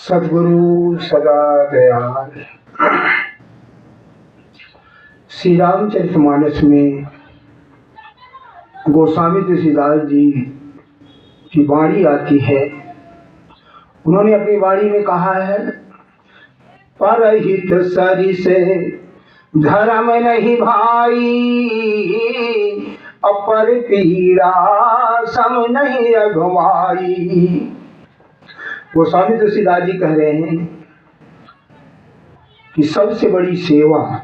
सद्गुरु सदा दयाल। श्री रामचरितमानस में गोस्वामी तुलसीदास जी की वाणी आती है। उन्होंने अपनी वाणी में कहा है, परहित सरिस धर्म नहीं भाई, अपर पीड़ा सम नहीं अगवाई। गोस्वामी तुलसीदास जी कह रहे हैं कि सबसे बड़ी सेवा,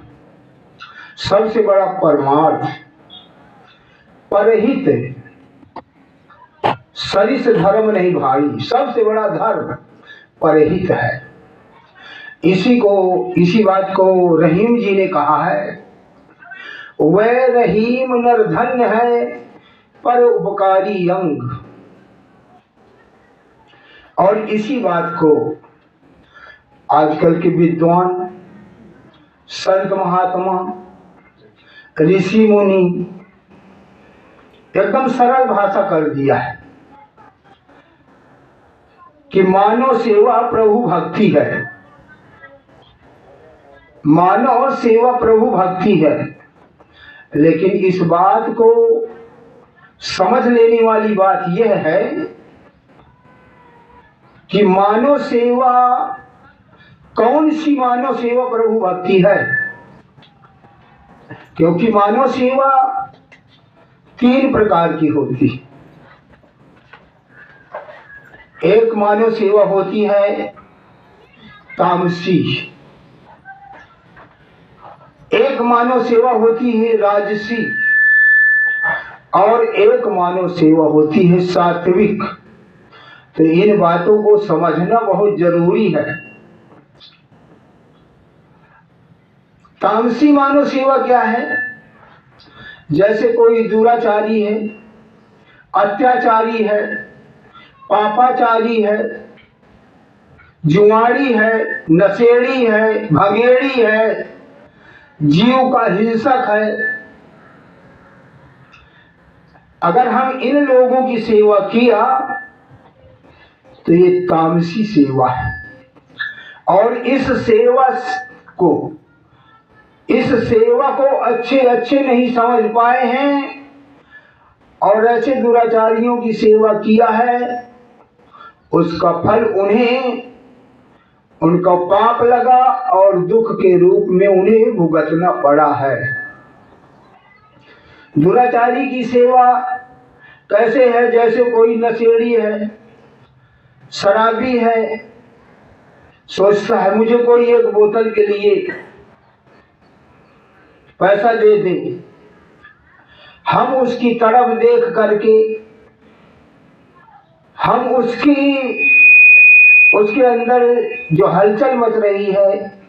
सबसे बड़ा परमार्थ परहित सरिस धर्म नहीं भाई। सबसे बड़ा धर्म परहित है। इसी बात को रहीम जी ने कहा है, वह रहीम नर धन्य है पर उपकारी अंग। और इसी बात को आजकल के विद्वान, संत महात्मा, ऋषि मुनि एकदम सरल भाषा कर दिया है कि मानव सेवा प्रभु भक्ति है। मानव सेवा प्रभु भक्ति है। लेकिन इस बात को समझ लेने वाली बात यह है कि मानव सेवा, कौन सी मानव सेवा प्रभु भक्ति है। क्योंकि मानव सेवा तीन प्रकार की होती है। एक मानव सेवा होती है तामसी, एक मानव सेवा होती है राजसी, और एक मानव सेवा होती है सात्विक। तो इन बातों को समझना बहुत जरूरी है। तामसी मानव सेवा क्या है? जैसे कोई दुराचारी है, अत्याचारी है, पापाचारी है, जुआड़ी है, नशेड़ी है, भगेड़ी है, जीव का हिंसक है। अगर हम इन लोगों की सेवा किया तो ये तामसी सेवा है। और इस सेवा को अच्छे नहीं समझ पाए हैं और ऐसे दुराचारियों की सेवा किया है, उसका फल उन्हें, उनका पाप लगा और दुख के रूप में उन्हें भुगतना पड़ा है। दुराचारी की सेवा कैसे है? जैसे कोई नशेड़ी है, शराबी है, सोचता है मुझे कोई एक बोतल के लिए पैसा दे दे। हम उसकी तड़प देख करके हम उसके अंदर जो हलचल मच रही है,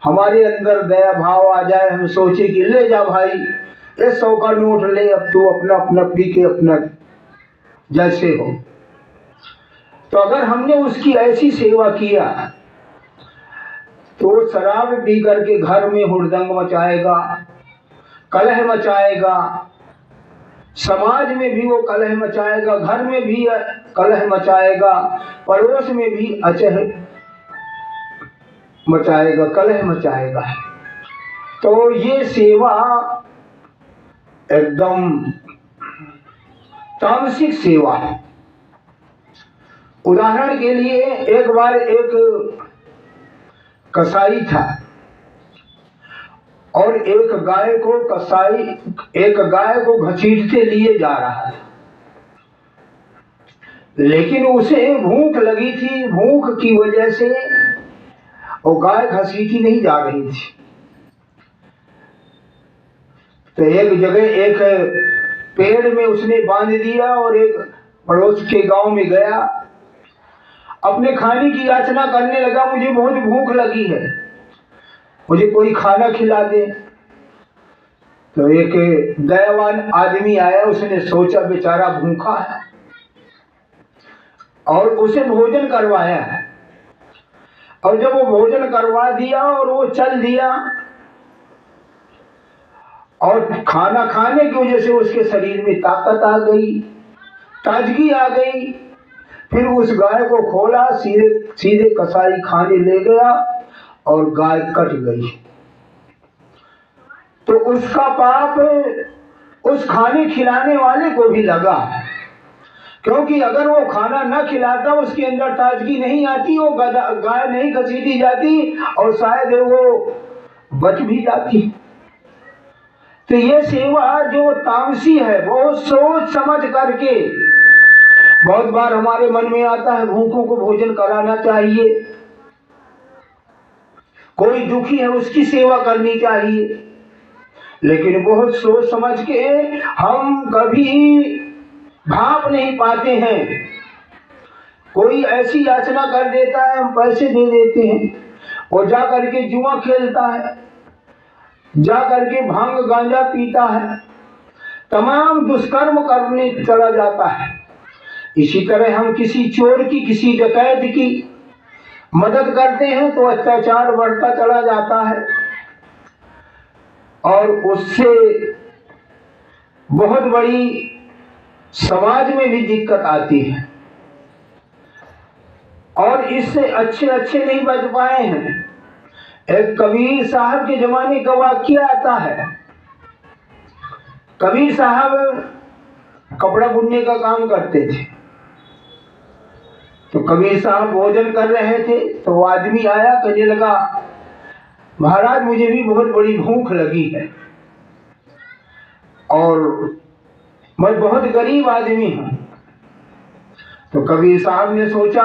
हमारे अंदर दया भाव आ जाए। हम सोचे कि ले जा भाई, ये 100 का नोट ले, अब तू अपना अपना पी के अपना जैसे हो। तो अगर हमने उसकी ऐसी सेवा किया तो वो शराब पी करके घर में हुड़दंग मचाएगा, कलह मचाएगा, समाज में भी वो कलह मचाएगा, घर में भी कलह मचाएगा, पड़ोस में भी अचह मचाएगा, कलह मचाएगा। तो ये सेवा एकदम तामसिक सेवा है। उदाहरण के लिए, एक बार एक कसाई था और एक गाय को घसीटते लिए जा रहा था। लेकिन उसे भूख लगी थी। भूख की वजह से वो गाय घसीटी नहीं जा रही थी। तो एक जगह एक पेड़ में उसने बांध दिया और एक पड़ोस के गांव में गया। अपने खाने की याचना करने लगा, मुझे बहुत भूख लगी है, मुझे कोई खाना खिला दे। तो एक दयावान आदमी आया। उसने सोचा बेचारा भूखा है और उसे भोजन करवाया। और जब वो भोजन करवा दिया और वो चल दिया, और खाना खाने की वजह से उसके शरीर में ताकत आ गई, ताजगी आ गई, फिर उस गाय को खोला, सीधे सीधे कसाई खाने ले गया और गाय कट गई। तो उसका पाप उस खाने खिलाने वाले को भी लगा, क्योंकि अगर वो खाना न खिलाता उसके अंदर ताजगी नहीं आती, वो गाय नहीं घसीटी जाती और शायद वो बच भी जाती। तो ये सेवा जो तामसी है, बहुत सोच समझ करके, बहुत बार हमारे मन में आता है भूखों को भोजन कराना चाहिए, कोई दुखी है उसकी सेवा करनी चाहिए, लेकिन बहुत सोच समझ के हम कभी भाप नहीं पाते हैं। कोई ऐसी याचना कर देता है, हम पैसे दे देते हैं और जा करके जुआ खेलता है, जा करके भांग गांजा पीता है, तमाम दुष्कर्म करने चला जाता है। इसी तरह हम किसी चोर की, किसी डकैत की मदद करते हैं तो अत्याचार बढ़ता चला जाता है और उससे बहुत बड़ी समाज में भी दिक्कत आती है और इससे अच्छे अच्छे नहीं बच पाए हैं। एक कबीर साहब के जमाने का वाक्य आता है। कबीर साहब कपड़ा बुनने का काम करते थे, तो कबीर साहब भोजन कर रहे थे तो वो आदमी आया, कहने लगा महाराज मुझे भी बहुत बड़ी भूख लगी है और मैं बहुत गरीब आदमी हूं। तो कबीर साहब ने सोचा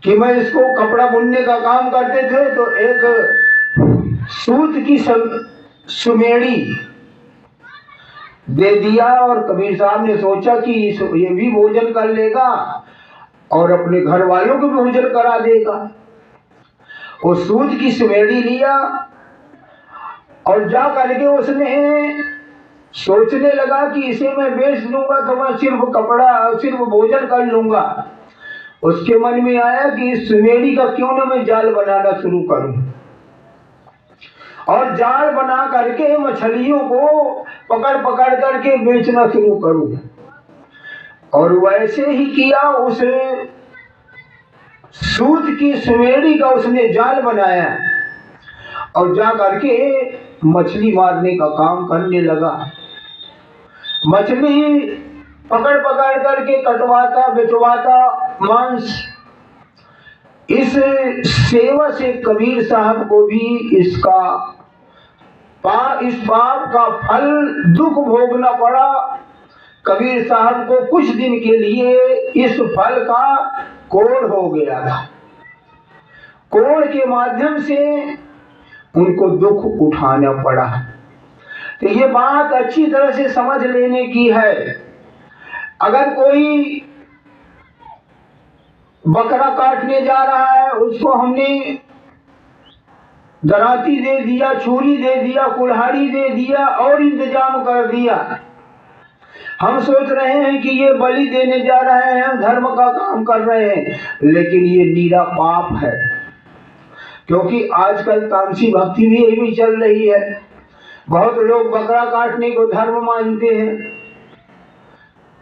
कि मैं इसको कपड़ा बुनने का काम करते थे तो एक सूत की सुमेड़ी दे दिया और कबीर साहब ने सोचा कि ये भी भोजन कर लेगा और अपने घर वालों को भी भोजन करा देगा। वो सूत की सुमेड़ी लिया और जा करके उसने सोचने लगा कि इसे मैं बेच लूंगा तो मैं सिर्फ भोजन कर लूंगा। उसके मन में आया कि इस सुमेड़ी का क्यों ना मैं जाल बनाना शुरू करूं और जाल बना करके मछलियों को पकड़ पकड़ करके बेचना शुरू करूं। और वैसे ही किया, उस सूत की सुमेड़ी का उसने जाल बनाया और जा करके मछली मारने का काम करने लगा। मछली पकड़ पकड़ करके कटवाता, बेचवाता मांस। इस सेवा से कबीर साहब को भी इस पाप का फल दुख भोगना पड़ा। कबीर साहब को कुछ दिन के लिए इस फल का कोढ़ हो गया था। कोढ़ के माध्यम से उनको दुख उठाना पड़ा। तो ये बात अच्छी तरह से समझ लेने की है। अगर कोई बकरा काटने जा रहा है, उसको हमने दराती दे दिया, छुरी दे दिया, कुल्हाड़ी दे दिया और इंतजाम कर दिया। हम सोच रहे हैं कि ये बलि देने जा रहे हैं, धर्म का काम कर रहे हैं, लेकिन ये नीरा पाप है। क्योंकि आजकल तामसी भक्ति भी यही चल रही है। बहुत लोग बकरा काटने को धर्म मानते हैं,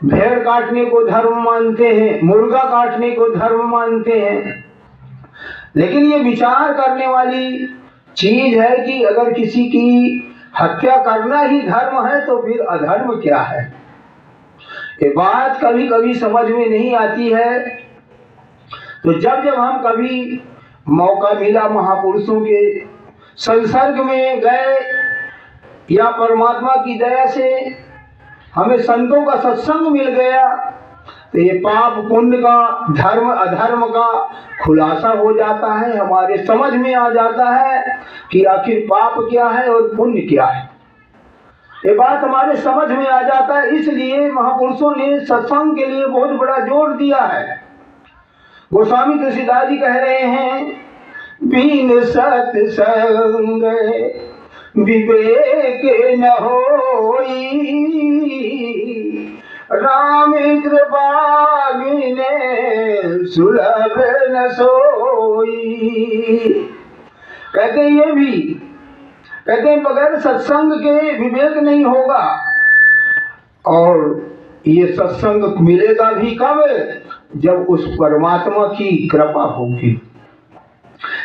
भेड़ काटने को धर्म मानते हैं, मुर्गा काटने को धर्म मानते हैं, लेकिन ये विचार करने वाली चीज है कि अगर किसी की हत्या करना ही धर्म है तो फिर अधर्म क्या है। ये बात कभी कभी समझ में नहीं आती है। तो जब हम कभी मौका मिला, महापुरुषों के संसर्ग में गए या परमात्मा की दया से हमें संतों का सत्संग मिल गया, तो ये पाप पुण्य का, धर्म अधर्म का खुलासा हो जाता है। हमारे समझ में आ जाता है कि आखिर पाप क्या है और पुण्य क्या है। ये बात हमारे समझ में आ जाता है। इसलिए महापुरुषों ने सत्संग के लिए बहुत बड़ा जोर दिया है। गोस्वामी तुलसीदास जी कह रहे हैं, बिन सत्संग विवेक न होई, राम कृपा बिने सुलभ न सोई। कहते ये भी कहते बगैर सत्संग के विवेक नहीं होगा और ये सत्संग मिलेगा भी कब? जब उस परमात्मा की कृपा होगी।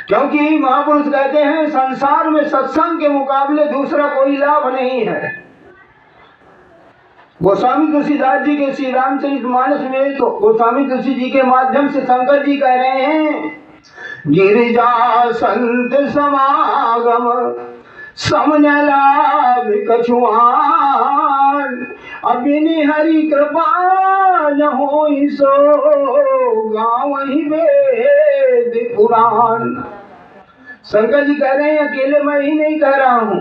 क्योंकि महापुरुष कहते हैं संसार में सत्संग के मुकाबले दूसरा कोई लाभ नहीं है। गोस्वामी तुलसीदास जी के श्री रामचरितमानस में तो गोस्वामी तुलसी जी के माध्यम से शंकर जी कह रहे हैं, गिरिजा संत समागम समन लाभ कछुआन, अबिनि हरि कृपा न होई सो गावहि वेद पुराण। शंकर जी कह रहे हैं अकेले मैं ही नहीं कह रहा हूं,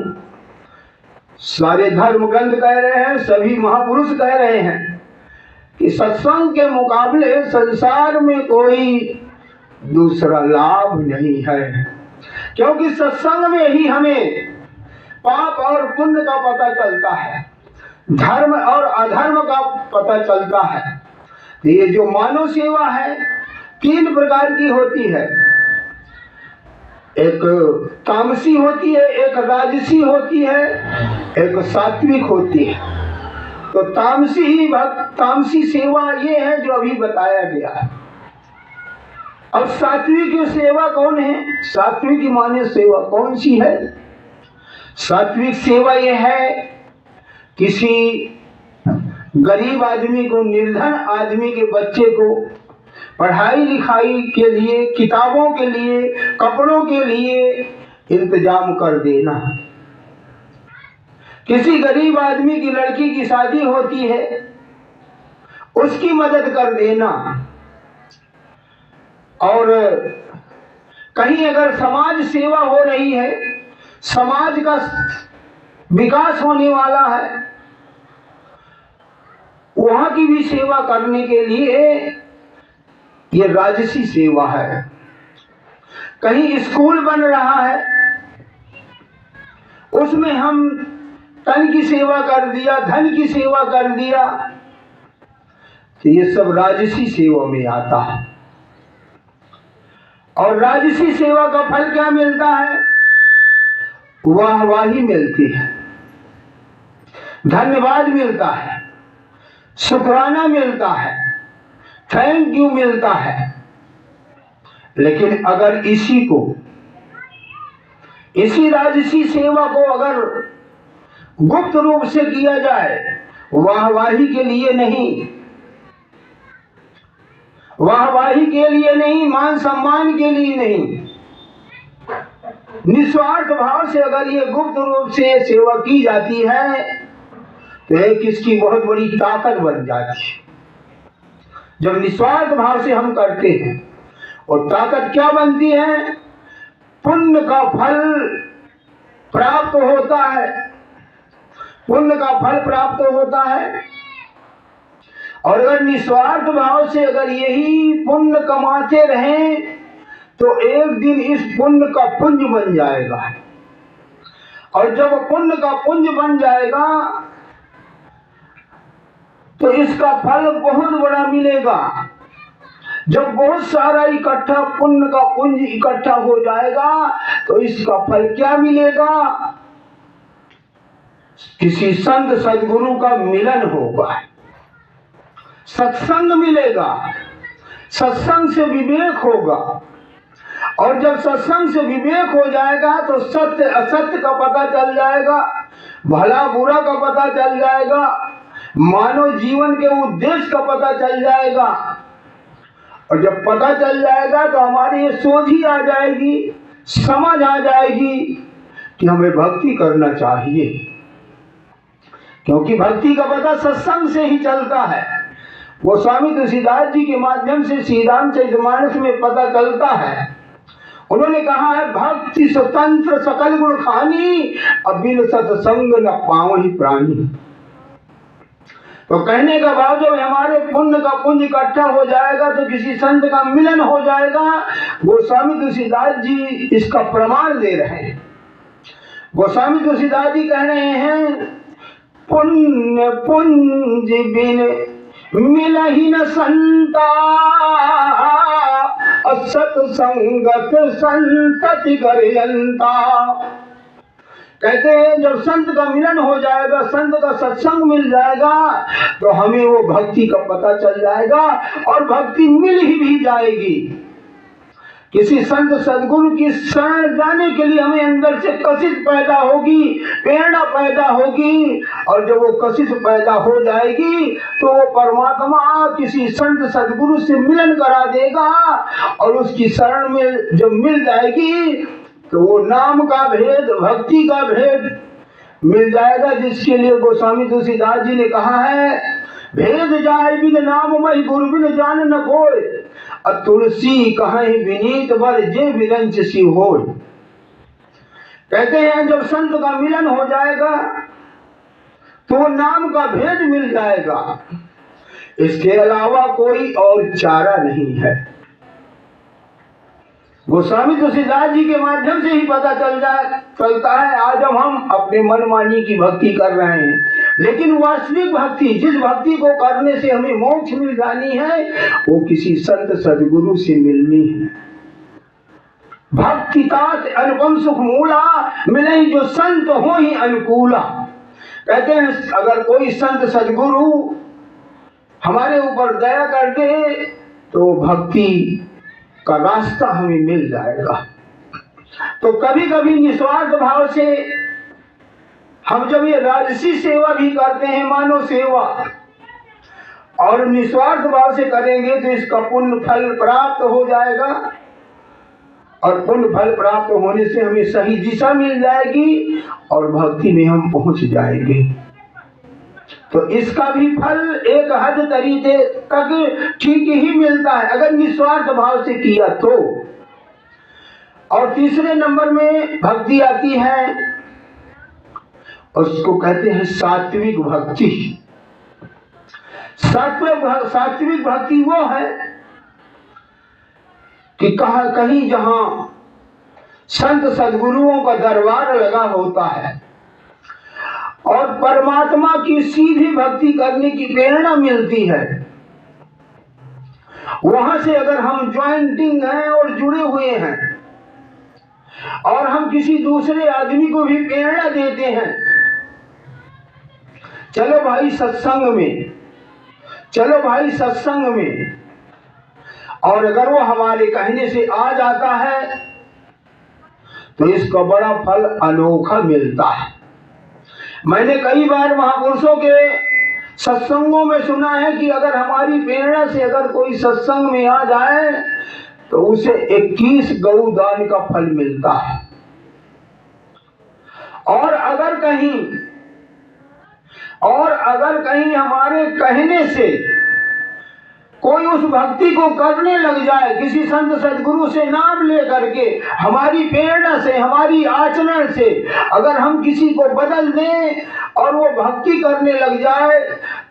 सारे धर्म ग्रंथ कह रहे हैं, सभी महापुरुष कह रहे हैं कि सत्संग के मुकाबले संसार में कोई दूसरा लाभ नहीं है। क्योंकि सत्संग में ही हमें पाप और पुण्य का पता चलता है, धर्म और अधर्म का पता चलता है। तो ये जो मानव सेवा है 3 प्रकार की होती है, एक तामसी होती है, एक राजसी होती है, एक सात्विक होती है। तो तामसी सेवा ये है जो अभी बताया गया है। अब सात्विक सेवा कौन है? सात्विक माने सेवा कौन सी है? सात्विक सेवा ये है किसी गरीब आदमी को, निर्धन आदमी के बच्चे को पढ़ाई लिखाई के लिए, किताबों के लिए, कपड़ों के लिए इंतजाम कर देना। किसी गरीब आदमी की लड़की की शादी होती है, उसकी मदद कर देना। और कहीं अगर समाज सेवा हो रही है, समाज का विकास होने वाला है, वहां की भी सेवा करने के लिए ये राजसी सेवा है। कहीं स्कूल बन रहा है, उसमें हम तन की सेवा कर दिया, धन की सेवा कर दिया, तो ये सब राजसी सेवा में आता है। और राजसी सेवा का फल क्या मिलता है? वाहवाही मिलती है, धन्यवाद मिलता है, शुक्राना मिलता है, थैंक यू मिलता है। लेकिन अगर इसी राजसी सेवा को अगर गुप्त रूप से किया जाए, वाहवाही के लिए नहीं, वाहवाही के लिए नहीं, मान सम्मान के लिए नहीं, निस्वार्थ भाव से अगर ये गुप्त रूप से सेवा की जाती है तो एक इसकी बहुत बड़ी ताकत बन जाती है। जब निस्वार्थ भाव से हम करते हैं, और ताकत क्या बनती है? पुण्य का फल प्राप्त होता है, पुण्य का फल प्राप्त होता है। और अगर निस्वार्थ भाव से अगर यही पुण्य कमाते रहें तो एक दिन इस पुण्य का पुंज बन जाएगा। और जब पुण्य का पुंज बन जाएगा तो इसका फल बहुत बड़ा मिलेगा। जब बहुत सारा इकट्ठा पुण्य का पुंज इकट्ठा हो जाएगा तो इसका फल क्या मिलेगा? किसी संत सद्गुरु का मिलन होगा, सत्संग मिलेगा, सत्संग से विवेक होगा। और जब सत्संग से विवेक हो जाएगा तो सत्य असत्य का पता चल जाएगा, भला बुरा का पता चल जाएगा, मानव जीवन के उद्देश्य का पता चल जाएगा। और जब पता चल जाएगा तो हमारी ये सोच ही आ जाएगी, समझ आ जाएगी कि हमें भक्ति करना चाहिए। क्योंकि भक्ति का पता सत्संग से ही चलता है। वो स्वामी तुलसीदास जी के माध्यम से श्री रामचरितमानस में पता चलता है। उन्होंने कहा है, भक्ति स्वतंत्र सकल गुण खानी, अबिन सत्संग न पावहि प्राणी। तो कहने का भाव जब हमारे पुण्य का पुंज इकट्ठा हो जाएगा तो किसी संत का मिलन हो जाएगा। गोस्वामी तुलसीदास जी इसका प्रमाण दे रहे हैं। गोस्वामी तुलसीदास जी कह रहे हैं, पुण्य पुंज बिन मिलहि न संता, असत संगत संतति गरियंता। कहते हैं जब संत का मिलन हो जाएगा, संत का सत्संग मिल जाएगा, तो हमें वो भक्ति का पता चल जाएगा और भक्ति मिल ही भी जाएगी। किसी संत सदगुरु की शरण जाने के लिए हमें अंदर से कशिश पैदा होगी, प्रेरणा पैदा होगी, और जब वो कशिश पैदा हो जाएगी तो वो परमात्मा किसी संत सदगुरु से मिलन करा देगा, और उसकी शरण में जब मिल जाएगी तो वो नाम का भेद, भक्ति का भेद मिल जाएगा, जिसके लिए गोस्वामी तुलसीदास जी ने कहा है, भेद जाय बिन नाम महि गुरु बिन जान न कोय, तुलसी कहीं विनीत बर जे विरंच सी होय। कहते हैं जब संत का मिलन हो जाएगा तो नाम का भेद मिल जाएगा, इसके अलावा कोई और चारा नहीं है। गोस्वामी तुलसीदास जी के माध्यम से ही पता चलता है। आज हम अपने मनमानी की भक्ति कर रहे हैं, लेकिन वास्तविक भक्ति, जिस भक्ति को करने से हमें मोक्ष मिल जानी है, वो किसी संत सदगुरु से मिलनी है। भक्ति तात अनुपम सुख मूला, मिले जो संत हो ही अनुकूला। कहते हैं अगर कोई संत सदगुरु हमारे ऊपर दया कर दे तो भक्ति का रास्ता हमें मिल जाएगा। तो कभी कभी निस्वार्थ भाव से हम जब ये राजसी सेवा भी करते हैं, मानव सेवा, और निस्वार्थ भाव से करेंगे तो इसका पुण्य फल प्राप्त हो जाएगा, और पुण्य फल प्राप्त होने से हमें सही दिशा मिल जाएगी और भक्ति में हम पहुंच जाएंगे। तो इसका भी फल एक हद तरीके तक ठीक ही मिलता है अगर निस्वार्थ भाव से किया तो। और तीसरे नंबर में भक्ति आती है, उसको कहते हैं सात्विक भक्ति। सात्विक भक्ति वो है कि कहीं जहां संत सदगुरुओं का दरबार लगा होता है और परमात्मा की सीधी भक्ति करने की प्रेरणा मिलती है, वहां से अगर हम ज्वाइंटिंग हैं और जुड़े हुए हैं और हम किसी दूसरे आदमी को भी प्रेरणा देते हैं, चलो भाई सत्संग में, चलो भाई सत्संग में, और अगर वो हमारे कहने से आ जाता है तो इसका बड़ा फल अनोखा मिलता है। मैंने कई बार महापुरुषों के सत्संगों में सुना है कि अगर हमारी प्रेरणा से अगर कोई सत्संग में आ जाए तो उसे 21 गौदान का फल मिलता है। और अगर कहीं हमारे कहने से कोई उस भक्ति को करने लग जाए, किसी संत सदगुरु से नाम ले करके, हमारी प्रेरणा से, हमारी आचरण से अगर हम किसी को बदल दें और वो भक्ति करने लग जाए,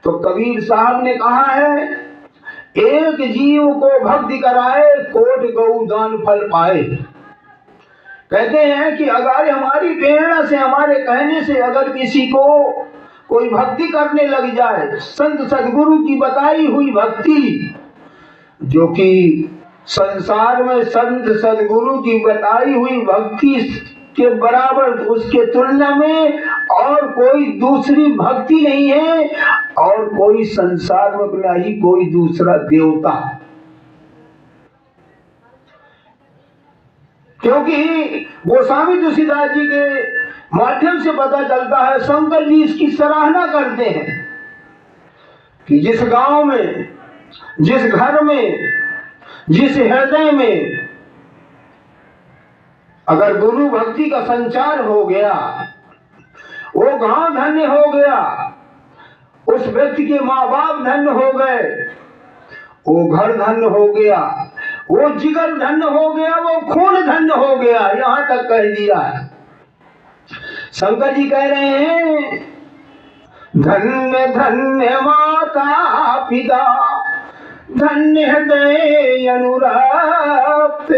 तो कबीर साहब ने कहा है, एक जीव को भक्ति कराए कोट गौदान फल पाए। कहते हैं कि अगर हमारी प्रेरणा से, हमारे कहने से अगर किसी को कोई भक्ति करने लग जाए, संत सदगुरु की बताई हुई भक्ति, जो कि संसार में संत सदगुरु की बताई हुई भक्ति के बराबर, उसके तुलना में और कोई दूसरी भक्ति नहीं है, और कोई संसार में ना ही कोई दूसरा देवता। क्योंकि गोस्वामी तुलसीदास जी के माध्यम से पता चलता है, शंकर जी इसकी सराहना करते हैं कि जिस गांव में, जिस घर में, जिस हृदय में अगर गुरु भक्ति का संचार हो गया, वो गांव धन्य हो गया, उस व्यक्ति के माँ बाप धन्य हो गए, वो घर धन्य हो गया, वो जिगर धन्य हो गया, वो खून धन्य हो गया, यहां तक कह दिया है। शंकर जी कह रहे हैं, धन्य धन्य माता पिता, धन्य हृदय अनुराग,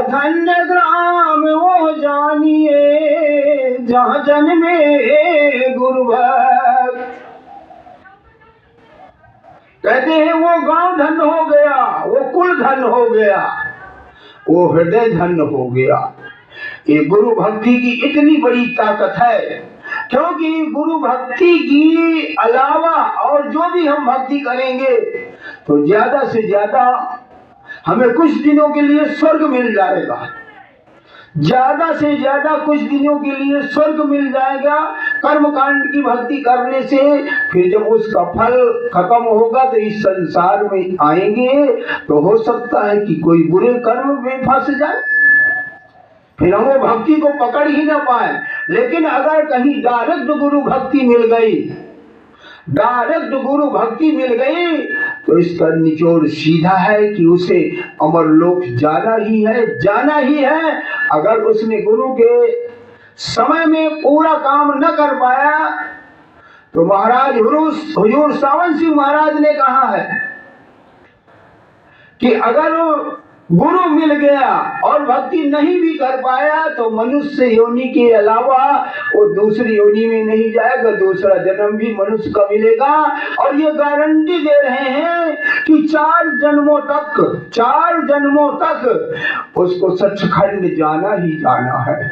धन्य ग्राम वो जानिए जहाँ जन्मे गुरु भक्त। कहते हैं वो गांव धन्य हो गया, वो कुल धन्य हो गया, वो हृदय धन्य हो गया। ये गुरु भक्ति की इतनी बड़ी ताकत है, क्योंकि गुरु भक्ति की अलावा और जो भी हम भक्ति करेंगे तो ज्यादा से ज्यादा हमें कुछ दिनों के लिए स्वर्ग मिल जाएगा, ज्यादा से ज्यादा कुछ दिनों के लिए स्वर्ग मिल जाएगा कर्म कांड की भक्ति करने से। फिर जब उसका फल खत्म होगा तो इस संसार में आएंगे तो हो सकता है कि कोई बुरे कर्म में फंस जाए, फिर हम वो भक्ति को पकड़ ही ना पाए। लेकिन अगर कहीं डायरेक्ट गुरु भक्ति मिल गई, डायरेक्ट गुरु भक्ति मिल गई तो इसका निचोड़ सीधा है कि उसे अमरलोक जाना ही है, जाना ही है। अगर उसने गुरु के समय में पूरा काम न कर पाया तो महाराज हुजूर सावन सिंह महाराज ने कहा है कि अगर गुरु मिल गया और भक्ति नहीं भी कर पाया तो मनुष्य योनि के अलावा वो दूसरी योनि में नहीं जाएगा, दूसरा जन्म भी मनुष्य का मिलेगा। और ये गारंटी दे रहे हैं कि 4 जन्मों तक उसको सचखंड जाना ही जाना है।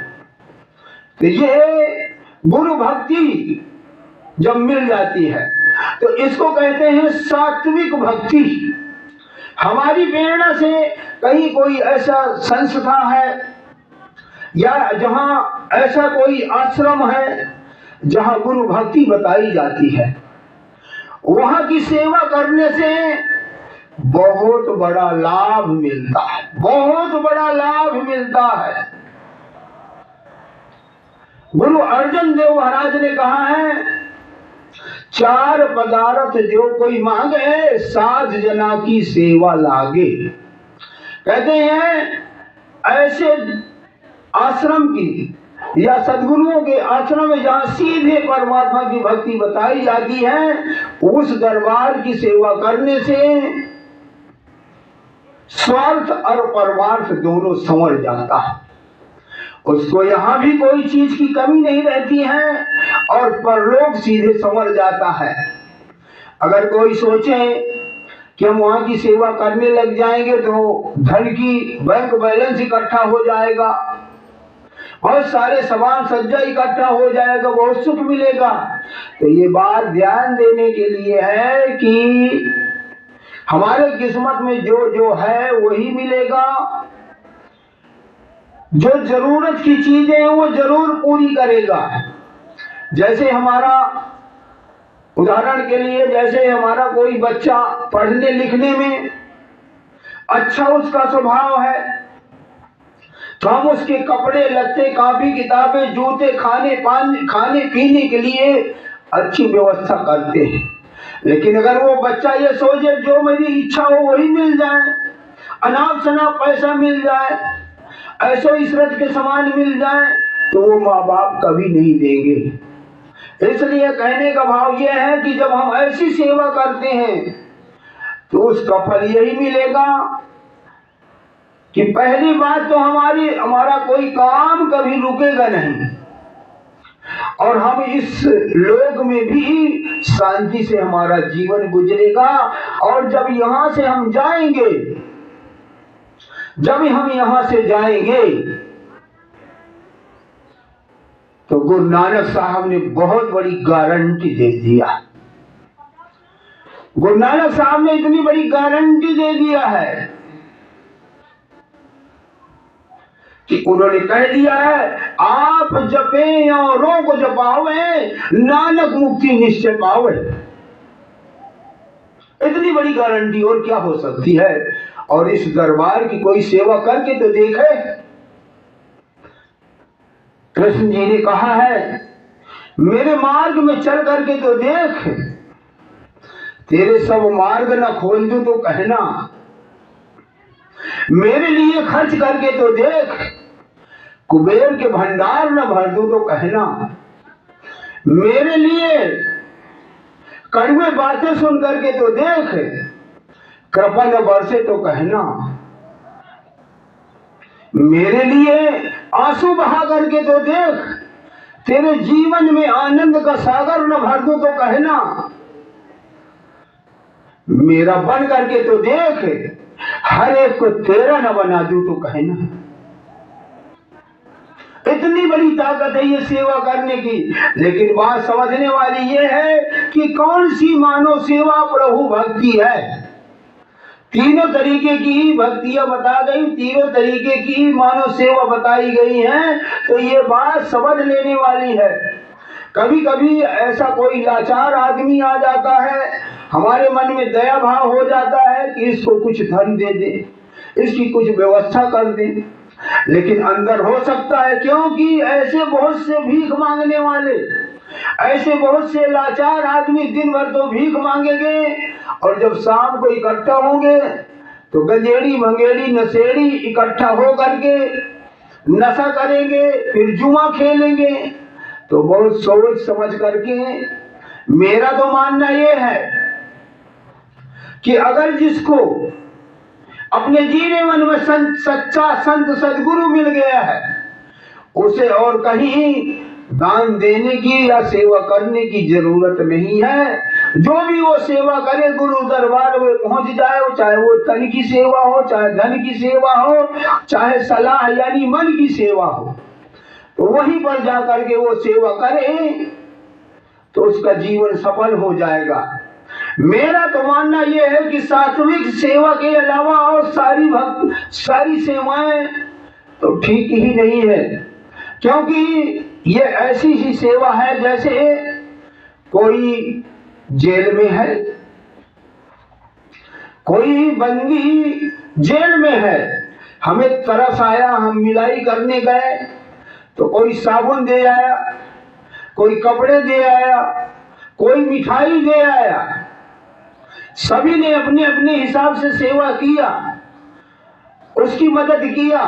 तो ये गुरु भक्ति जब मिल जाती है तो इसको कहते हैं सात्विक भक्ति। हमारी प्रेरणा से कहीं कोई ऐसा संस्था है या जहाँ ऐसा कोई आश्रम है जहाँ गुरु भक्ति बताई जाती है, वहाँ की सेवा करने से बहुत बड़ा लाभ मिलता है, बहुत बड़ा लाभ मिलता है। गुरु अर्जन देव महाराज ने कहा है 4 पदार्थ जो कोई मांगे 7 जना की सेवा लागे। कहते हैं ऐसे आश्रम की या सद्गुरुओं के आश्रम में जहाँ सीधे परमात्मा की भक्ति बताई जाती है, उस दरबार की सेवा करने से स्वार्थ और परमार्थ दोनों संवर जाता है। उसको यहाँ भी कोई चीज की कमी नहीं रहती है और परलोक सीधे संवर जाता है। अगर कोई सोचे कि हम वहाँ की सेवा करने लग जाएंगे तो धन की बैंक बैलेंस इकट्ठा हो जाएगा, बहुत सारे सामान सज्जा इकट्ठा हो जाएगा, बहुत सुख मिलेगा, तो ये बात ध्यान देने के लिए है कि हमारे किस्मत में जो जो है वही मिलेगा। जो जरूरत की चीजें हैं वो जरूर पूरी करेगा। जैसे हमारा उदाहरण के लिए, जैसे हमारा कोई बच्चा पढ़ने लिखने में अच्छा उसका स्वभाव है तो हम उसके कपड़े लत्ते कॉपी किताबें जूते खाने पीने के लिए अच्छी व्यवस्था करते हैं। लेकिन अगर वो बच्चा ये सोचे जो मेरी इच्छा हो वही मिल जाए, अनाप शनाप पैसा मिल जाए, ऐसो इशरत के समान मिल जाए, तो वो माँ बाप कभी नहीं देंगे। इसलिए कहने का भाव ये है कि जब हम ऐसी सेवा करते हैं तो उसका फल यही मिलेगा कि पहली बात तो हमारा कोई काम कभी रुकेगा नहीं और हम इस लोक में भी शांति से हमारा जीवन गुजरेगा। और जब यहाँ से हम जाएंगे, जब हम यहाँ से जाएंगे तो गुरु नानक साहब ने बहुत बड़ी गारंटी दे दिया। गुरु नानक साहब ने इतनी बड़ी गारंटी दे दिया है कि उन्होंने कह दिया है आप जपे औरों को जपावे, नानक मुक्ति निश्चय पावे। इतनी बड़ी गारंटी और क्या हो सकती है। और इस दरबार की कोई सेवा करके तो देखे। कृष्ण जी ने कहा है मेरे मार्ग में चल करके तो देख, तेरे सब मार्ग न खोल दूं तो कहना, मेरे लिए खर्च करके तो देख, कुबेर के भंडार न भर दूं तो कहना, मेरे लिए कड़वे बातें सुन करके तो देख, कृपा न बरसे तो कहना, मेरे लिए आंसू बहा करके तो देख, तेरे जीवन में आनंद का सागर न भर दूं तो कहना, मेरा बन करके तो देख, हर एक को तेरा न बना दूं तो कहना। इतनी बड़ी ताकत है ये सेवा करने की। लेकिन बात समझने वाली ये है कि कौन सी मानव सेवा प्रभु भक्ति है। तीनों तरीके की ही भक्तियां बता गई, तीनों तरीके की ही मानव सेवा बताई गई है। तो ये बात समझ लेने वाली है। कभी कभी ऐसा कोई लाचार आदमी आ जाता है, हमारे मन में दया भाव हो जाता है कि इसको कुछ धन दे दे, इसकी कुछ व्यवस्था कर दे। लेकिन अंदर हो सकता है, क्योंकि ऐसे बहुत से भीख मांगने वाले, ऐसे बहुत से लाचार आदमी दिन भर तो भीख मांगेंगे और जब शाम को इकट्ठा होंगे तो गंजेड़ी भंगेड़ी नशेड़ी इकट्ठा हो करके नशा करेंगे, फिर जुआ खेलेंगे। तो बहुत सोच समझ करके मेरा तो मानना यह है कि अगर जिसको अपने जीने मन में सच्चा संत सदगुरु मिल गया है, उसे और कहीं दान देने की या सेवा करने की जरूरत नहीं है। जो भी वो सेवा करे गुरु दरबार में पहुंच जाए, चाहे वो तन की सेवा हो, चाहे धन की सेवा हो, चाहे सलाह यानी मन की सेवा हो, तो वहीं पर जाकर के वो सेवा करे तो उसका जीवन सफल हो जाएगा। मेरा तो मानना यह है कि सात्विक सेवा के अलावा और सारी सेवाएं तो ठीक ही नहीं है, क्योंकि ये ऐसी ही सेवा है जैसे कोई जेल में है, कोई बंदी जेल में है, हमें तरस आया, हम मिलाई करने गए तो कोई साबुन दे आया, कोई कपड़े दे आया, कोई मिठाई दे आया। सभी ने अपने अपने हिसाब से सेवा किया, उसकी मदद किया,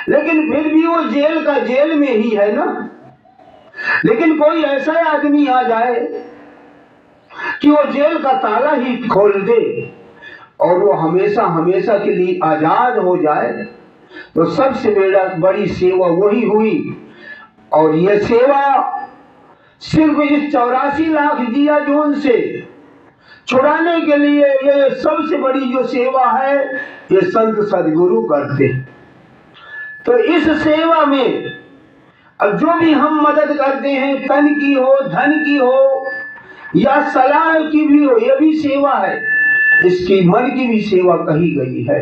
लेकिन फिर भी वो जेल का जेल में ही है ना। लेकिन कोई ऐसा आदमी आ जाए कि वो जेल का ताला ही खोल दे और वो हमेशा हमेशा के लिए आजाद हो जाए, तो सबसे बड़ी सेवा वही हुई। और ये सेवा सिर्फ इस 84 लाख जिया जोन से छुड़ाने के लिए ये सबसे बड़ी जो सेवा है ये संत सदगुरु करते। तो इस सेवा में अब जो भी हम मदद करते हैं, तन की हो, धन की हो या सलाह की भी हो, ये भी सेवा है। इसकी मन की भी सेवा कही गई है।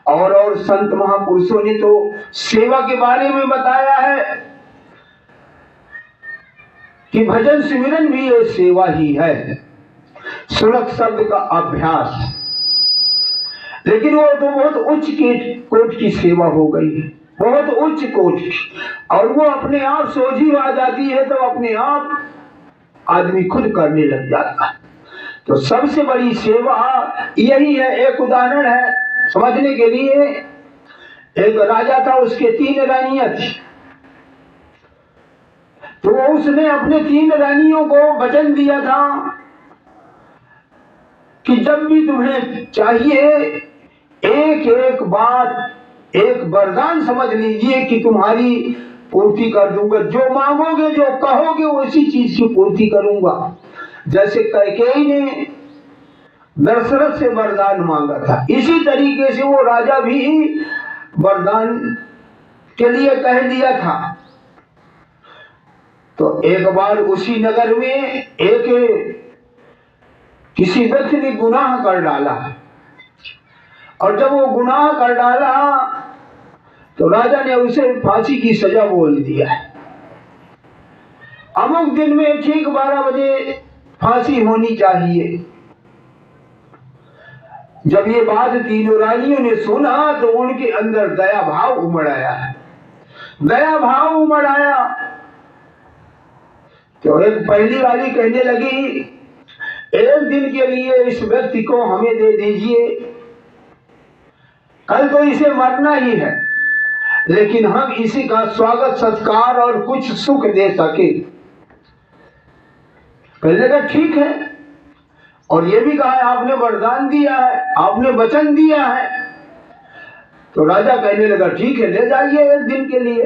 और संत महापुरुषों ने तो सेवा के बारे में बताया है कि भजन सिमरन भी ये सेवा ही है, सुलभ शब्द का अभ्यास। लेकिन वो तो बहुत उच्च कोट की सेवा हो गई, बहुत उच्च कोट की, और वो अपने आप सोझी आ जाती है तो अपने आप आदमी खुद करने लग जाता है। तो सबसे बड़ी सेवा यही है। एक उदाहरण है समझने के लिए। एक राजा था, उसके 3 रानियां थी। तो उसने अपने 3 रानियों को वचन दिया था कि जब भी तुम्हें चाहिए एक एक बात, एक वरदान समझ लीजिए कि तुम्हारी पूर्ति कर दूंगा। जो मांगोगे, जो कहोगे, उसी चीज की पूर्ति करूंगा। जैसे कैकेयी ने दशरथ से वरदान मांगा था, इसी तरीके से वो राजा भी वरदान के लिए कह दिया था। तो एक बार उसी नगर में किसी व्यक्ति ने गुनाह कर डाला, और जब वो गुनाह कर डाला तो राजा ने उसे फांसी की सजा बोल दिया। अमुक दिन में ठीक 12 बजे फांसी होनी चाहिए। जब ये बात 3 रानियों ने सुना तो उनके अंदर दया भाव उमड़ आया, दया भाव उमड़ आया। तो एक पहली वाली कहने लगी, एक दिन के लिए इस व्यक्ति को हमें दे दीजिए, कल तो इसे मरना ही है, लेकिन हम इसी का स्वागत सत्कार और कुछ सुख दे सके। कहने लगा ठीक है, और ये भी कहा है आपने वरदान दिया है, आपने वचन दिया है। तो राजा कहने लगा ठीक है, ले जाइए एक दिन के लिए।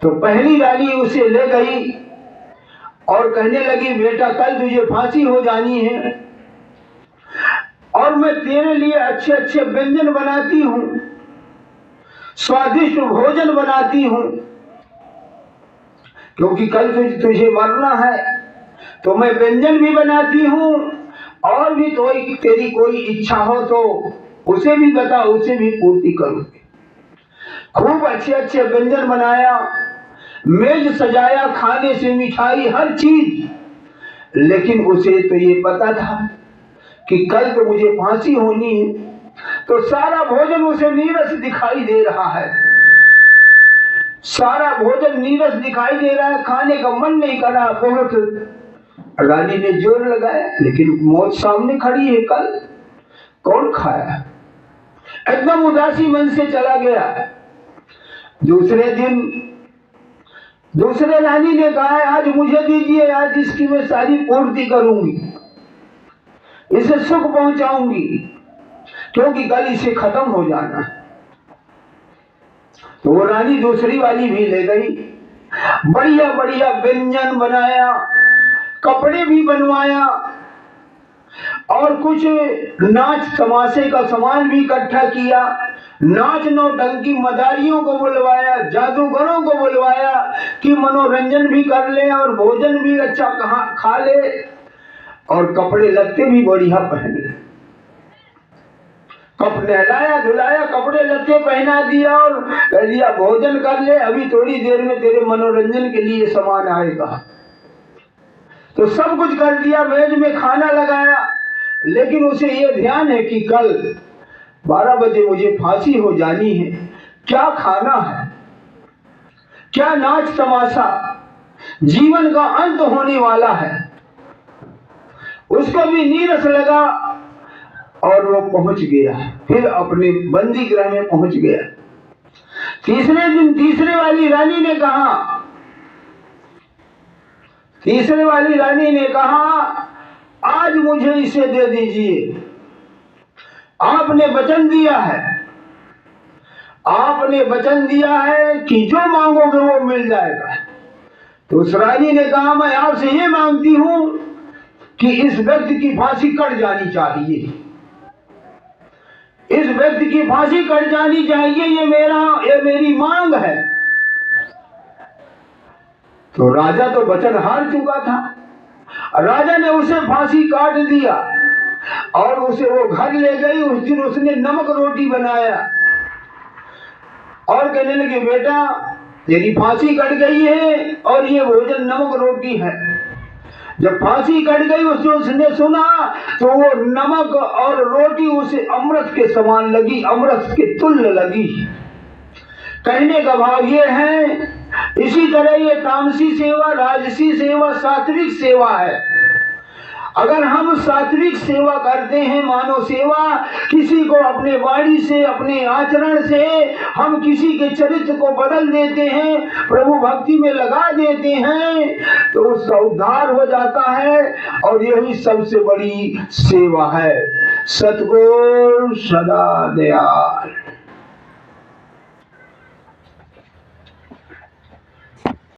तो पहली रानी उसे ले गई और कहने लगी, बेटा कल तुझे फांसी हो जानी है और मैं तेरे लिए अच्छे अच्छे व्यंजन बनाती हूं, स्वादिष्ट भोजन बनाती हूँ, क्योंकि कल तुझे मरना है, तो मैं व्यंजन भी बनाती हूँ, और भी तो तेरी कोई इच्छा हो तो उसे भी बता, उसे भी पूर्ति करूंगी। खूब अच्छे अच्छे व्यंजन बनाया, मेज सजाया, खाने से मिठाई हर चीज, लेकिन उसे तो ये पता था कि कल तो मुझे फांसी होनी है, तो सारा भोजन उसे नीरस दिखाई दे रहा है, सारा भोजन नीरस दिखाई दे रहा है, खाने का मन नहीं कर रहा। बहुत रानी ने जोर लगाया, लेकिन मौत सामने खड़ी है, कल कौन खाया। एकदम उदासी मन से चला गया। दूसरे दिन दूसरे रानी ने कहा, आज मुझे दीजिए, आज इसकी मैं सारी पूर्ति करूंगी, इसे सुख पहुंचाऊंगी, क्योंकि कल इसे खत्म हो जाना है। तो वो रानी दूसरी वाली भी ले गई, बढ़िया बढ़िया व्यंजन बनाया, कपड़े भी बनवाया, और कुछ नाच तमाशे का सामान भी इकट्ठा किया, नाच नौटंकी मदारियों को बुलवाया, जादूगरों को बुलवाया कि मनोरंजन भी कर ले और भोजन भी अच्छा खा ले, और कपड़े लत्ते भी बढ़िया पहन ले। नहलाया धुलाया, कपड़े लत्ते पहना दिया, और कह दिया भोजन कर ले, अभी थोड़ी देर में तेरे मनोरंजन के लिए सामान आएगा। तो सब कुछ कर दिया, मेज में खाना लगाया, लेकिन उसे ये ध्यान है कि कल 12 बजे मुझे फांसी हो जानी है, क्या खाना है, क्या नाच तमाशा, जीवन का अंत होने वाला है। उसको भी नीरस लगा, और वो पहुंच गया, फिर अपने बंदी गृह में पहुंच गया। तीसरे दिन तीसरे वाली रानी ने कहा, आज मुझे इसे दे दीजिए, आपने वचन दिया है कि जो मांगोगे वो मिल जाएगा। तो उस रानी ने कहा, मैं आपसे ये मांगती हूं कि इस व्यक्ति की फांसी कट जानी चाहिए, इस व्यक्ति की फांसी कट जानी चाहिए, ये मेरी मांग है। तो राजा तो वचन हार चुका था, राजा ने उसे फांसी काट दिया, और उसे वो घर ले गई। उस दिन उसने नमक रोटी बनाया, और कहने लगी, बेटा तेरी फांसी कट गई है, और ये भोजन नमक रोटी है। जब फांसी कट गई, उसने सुना, तो वो नमक और रोटी उसे अमृत के समान लगी, अमृत के तुल्य लगी। कहने का भाव ये है, इसी तरह ये तामसी सेवा, राजसी सेवा, सात्विक सेवा है। अगर हम सात्विक सेवा करते हैं, मानव सेवा, किसी को अपने वाणी से, अपने आचरण से हम किसी के चरित्र को बदल देते हैं, प्रभु भक्ति में लगा देते हैं, तो उसका उद्धार हो जाता है, और यही सबसे बड़ी सेवा है। सतगुरु सदा दयाल।